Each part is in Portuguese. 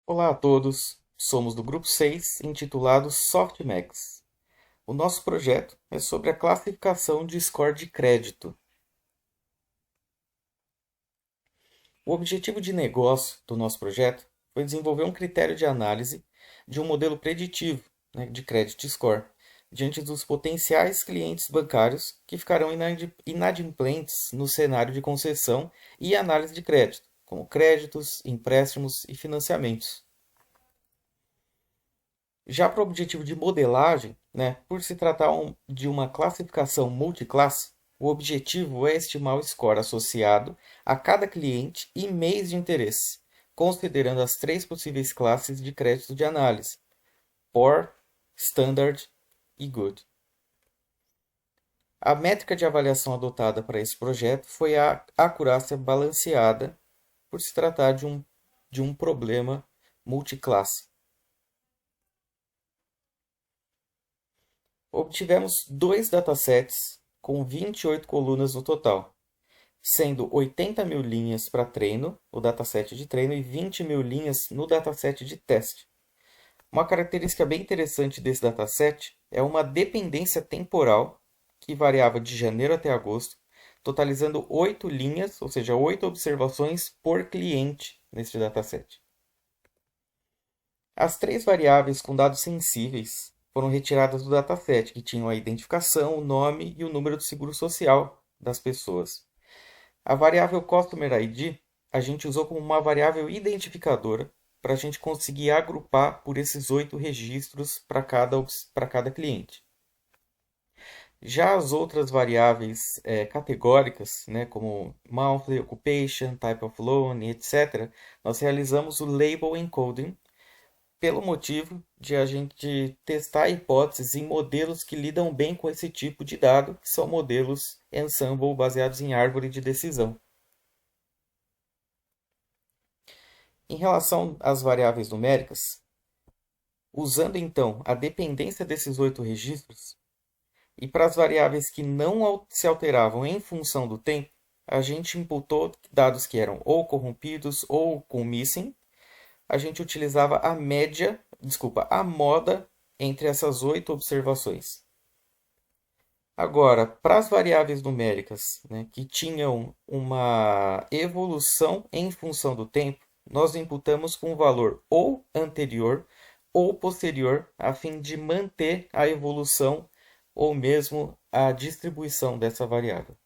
Olá a todos, somos do grupo 6, intitulado Softmax. O nosso projeto é sobre a classificação de score de crédito. O objetivo de negócio do nosso projeto foi desenvolver um critério de análise de um modelo preditivo, de credit score, diante dos potenciais clientes bancários que ficarão inadimplentes no cenário de concessão e análise de crédito, como créditos, empréstimos e financiamentos. Já para o objetivo de modelagem, por se tratar de uma classificação multiclasse, o objetivo é estimar o score associado a cada cliente e mês de interesse, considerando as três possíveis classes de crédito de análise: Poor, Standard e Good. A métrica de avaliação adotada para esse projeto foi a acurácia balanceada, por se tratar de um problema multiclasse. Obtivemos dois datasets com 28 colunas no total, sendo 80.000 linhas para treino, o dataset de treino, e 20.000 linhas no dataset de teste. Uma característica bem interessante desse dataset é uma dependência temporal que variava de janeiro até agosto, totalizando 8 linhas, ou seja, 8 observações por cliente neste dataset. As três variáveis com dados sensíveis foram retiradas do dataset, que tinham a identificação, o nome e o número do seguro social das pessoas. A variável Customer ID a gente usou como uma variável identificadora para a gente conseguir agrupar por esses 8 registros para cada cliente. Já as outras variáveis categóricas, como monthly, occupation, type of loan, etc., nós realizamos o label encoding pelo motivo de a gente testar hipóteses em modelos que lidam bem com esse tipo de dado, que são modelos ensemble baseados em árvore de decisão. Em relação às variáveis numéricas, usando então a dependência desses 8 registros, e para as variáveis que não se alteravam em função do tempo, a gente imputou dados que eram ou corrompidos ou com missing. A gente utilizava a moda entre essas 8 observações. Agora, para as variáveis numéricas, que tinham uma evolução em função do tempo, nós imputamos com um valor ou anterior ou posterior, a fim de manter a evolução ou mesmo a distribuição dessa variável.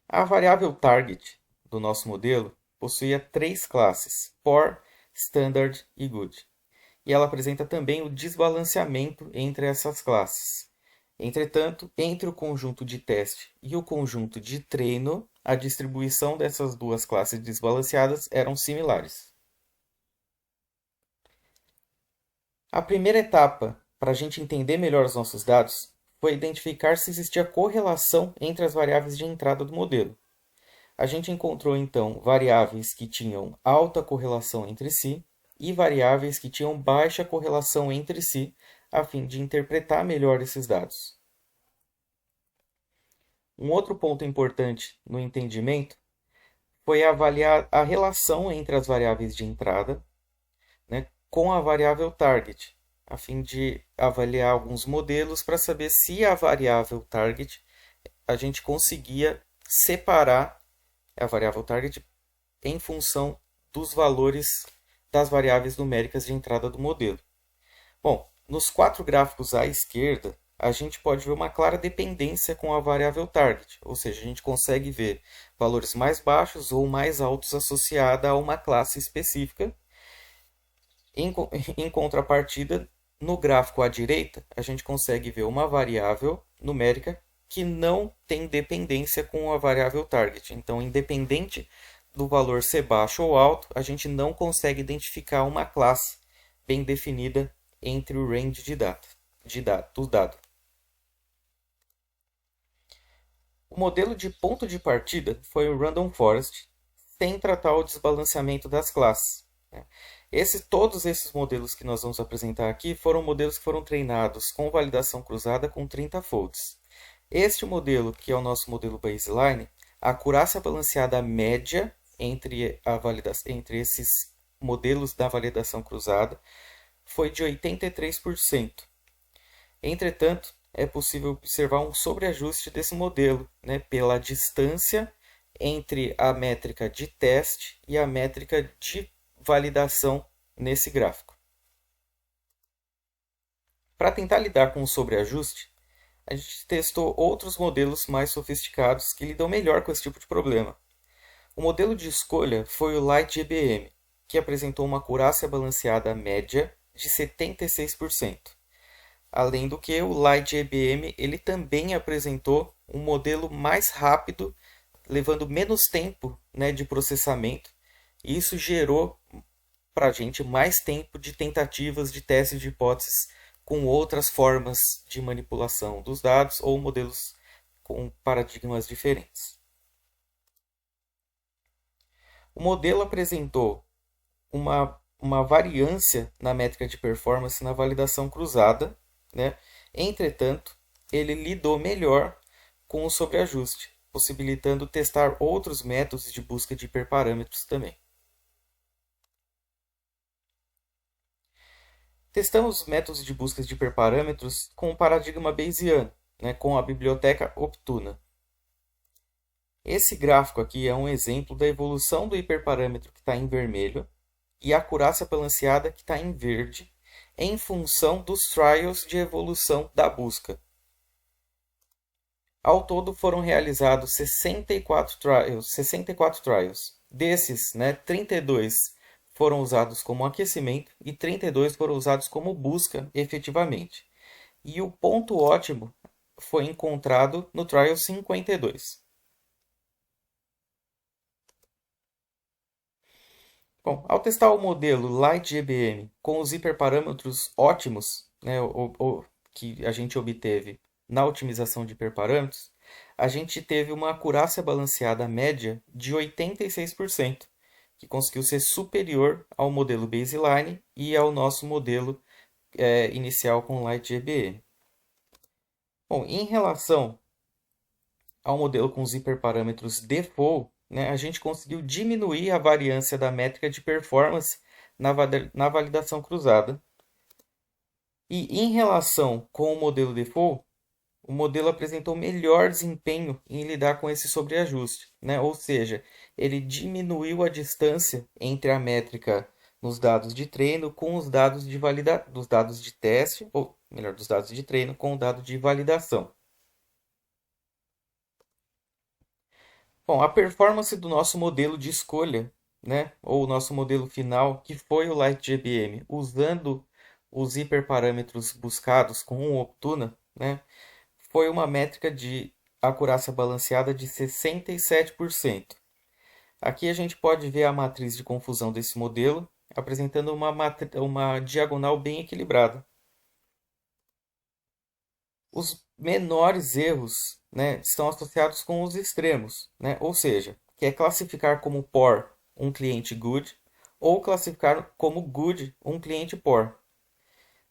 A variável target do nosso modelo possuía 3 classes: Poor, Standard e Good. E ela apresenta também o desbalanceamento entre essas classes. Entretanto, entre o conjunto de teste e o conjunto de treino, a distribuição dessas duas classes desbalanceadas eram similares. A primeira etapa para a gente entender melhor os nossos dados foi identificar se existia correlação entre as variáveis de entrada do modelo. A gente encontrou então variáveis que tinham alta correlação entre si e variáveis que tinham baixa correlação entre si, a fim de interpretar melhor esses dados. Um outro ponto importante no entendimento foi avaliar a relação entre as variáveis de entrada, com a variável target, a fim de avaliar alguns modelos para saber se a variável target a gente conseguia separar a variável target em função dos valores das variáveis numéricas de entrada do modelo. Bom, nos 4 gráficos à esquerda, a gente pode ver uma clara dependência com a variável target, ou seja, a gente consegue ver valores mais baixos ou mais altos associados a uma classe específica. Em contrapartida, no gráfico à direita, a gente consegue ver uma variável numérica que não tem dependência com a variável target. Então, independente do valor ser baixo ou alto, a gente não consegue identificar uma classe bem definida entre o range do dado. O modelo de ponto de partida foi o Random Forest, sem tratar o desbalanceamento das classes. Todos esses modelos que nós vamos apresentar aqui foram modelos que foram treinados com validação cruzada com 30 folds. Este modelo, que é o nosso modelo baseline, a acurácia balanceada média entre esses modelos da validação cruzada foi de 83%. Entretanto, é possível observar um sobreajuste desse modelo, né, pela distância entre a métrica de teste e a métrica de validação nesse gráfico. Para tentar lidar com o sobreajuste, a gente testou outros modelos mais sofisticados que lidam melhor com esse tipo de problema. O modelo de escolha foi o LightGBM, que apresentou uma acurácia balanceada média de 76%. Além do que, o LightGBM ele também apresentou um modelo mais rápido, levando menos tempo, né, de processamento. E isso gerou para a gente mais tempo de tentativas de testes de hipóteses com outras formas de manipulação dos dados ou modelos com paradigmas diferentes. O modelo apresentou uma variância na métrica de performance na validação cruzada, né? Entretanto, ele lidou melhor com o sobreajuste, possibilitando testar outros métodos de busca de hiperparâmetros também. Testamos os métodos de busca de hiperparâmetros com o paradigma bayesiano, né, com a biblioteca Optuna. Esse gráfico aqui é um exemplo da evolução do hiperparâmetro que está em vermelho e a acurácia balanceada que está em verde, em função dos trials de evolução da busca. Ao todo foram realizados 64 trials. Desses, 32 foram usados como aquecimento e 32 foram usados como busca efetivamente. E o ponto ótimo foi encontrado no trial 52. Bom, ao testar o modelo LightGBM com os hiperparâmetros ótimos, né, que a gente obteve na otimização de hiperparâmetros, a gente teve uma acurácia balanceada média de 86%, que conseguiu ser superior ao modelo baseline e ao nosso modelo inicial com LightGBM. Bom, em relação ao modelo com os hiperparâmetros default, né, a gente conseguiu diminuir a variância da métrica de performance na validação cruzada. E em relação com o modelo default, o modelo apresentou melhor desempenho em lidar com esse sobreajuste, né? Ou seja, ele diminuiu a distância entre a métrica nos dados de treino com os dados dos dados de teste, ou melhor, dos dados de treino com o dado de validação. Bom, a performance do nosso modelo de escolha, né, ou o nosso modelo final, que foi o LightGBM, usando os hiperparâmetros buscados com o Optuna, né, foi uma métrica de acurácia balanceada de 67%. Aqui a gente pode ver a matriz de confusão desse modelo, apresentando uma diagonal bem equilibrada. Os menores erros, né, estão associados com os extremos, né? Ou seja, que é classificar como poor um cliente good ou classificar como good um cliente poor.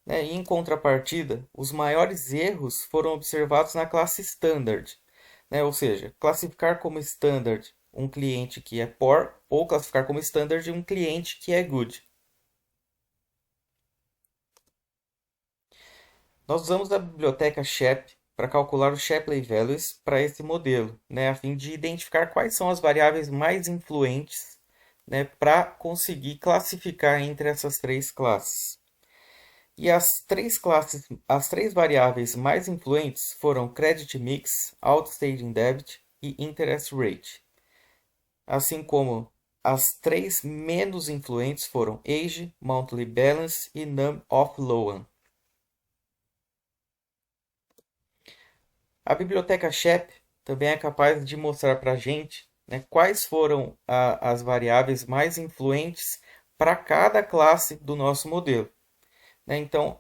Né? E em contrapartida, os maiores erros foram observados na classe standard, né? Ou seja, classificar como standard um cliente que é poor ou classificar como standard um cliente que é good. Nós usamos a biblioteca SHAP para calcular os Shapley Values para esse modelo, né, a fim de identificar quais são as variáveis mais influentes, né, para conseguir classificar entre essas três classes. E as três variáveis mais influentes foram Credit Mix, Outstanding Debt e Interest Rate. Assim como as três menos influentes foram Age, Monthly Balance e Num of Loan. A biblioteca SHAP também é capaz de mostrar para a gente, né, quais foram as variáveis mais influentes para cada classe do nosso modelo. Né? Então,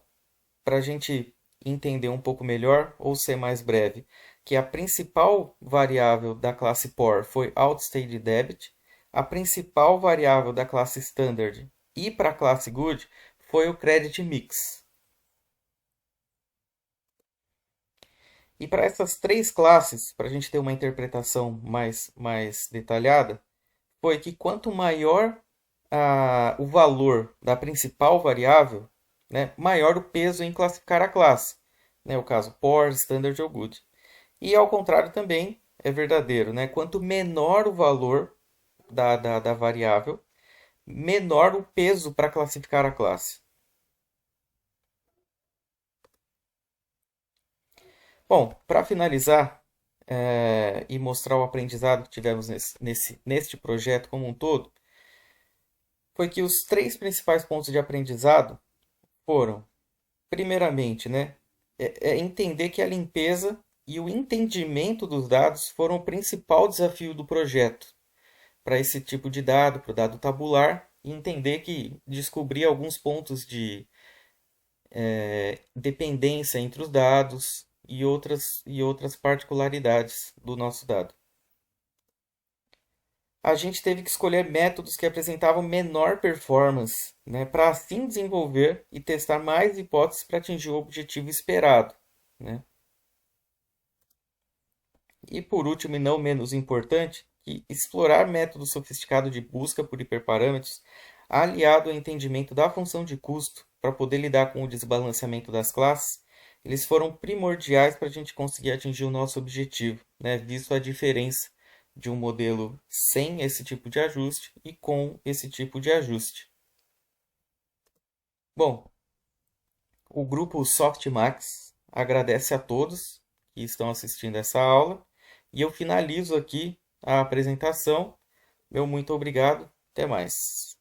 para a gente entender um pouco melhor, ou ser mais breve, que a principal variável da classe Poor foi Outstanding Debt, a principal variável da classe Standard e para a classe Good foi o Credit Mix. E para essas três classes, para a gente ter uma interpretação mais detalhada, foi que quanto maior o valor da principal variável, né, maior o peso em classificar a classe. Né, o caso poor, standard ou good. E ao contrário também é verdadeiro. Né? Quanto menor o valor da variável, menor o peso para classificar a classe. Bom, para finalizar e mostrar o aprendizado que tivemos neste projeto como um todo, foi que os três principais pontos de aprendizado foram, primeiramente, né, entender que a limpeza e o entendimento dos dados foram o principal desafio do projeto para esse tipo de dado, para o dado tabular, e entender que descobrir alguns pontos de dependência entre os dados e outras particularidades do nosso dado. A gente teve que escolher métodos que apresentavam menor performance, né, para assim desenvolver e testar mais hipóteses para atingir o objetivo esperado. Né? E por último, e não menos importante, que explorar métodos sofisticados de busca por hiperparâmetros, aliado ao entendimento da função de custo para poder lidar com o desbalanceamento das classes, eles foram primordiais para a gente conseguir atingir o nosso objetivo, né? Visto a diferença de um modelo sem esse tipo de ajuste e com esse tipo de ajuste. Bom, o grupo Softmax agradece a todos que estão assistindo essa aula e eu finalizo aqui a apresentação. Meu muito obrigado. Até mais.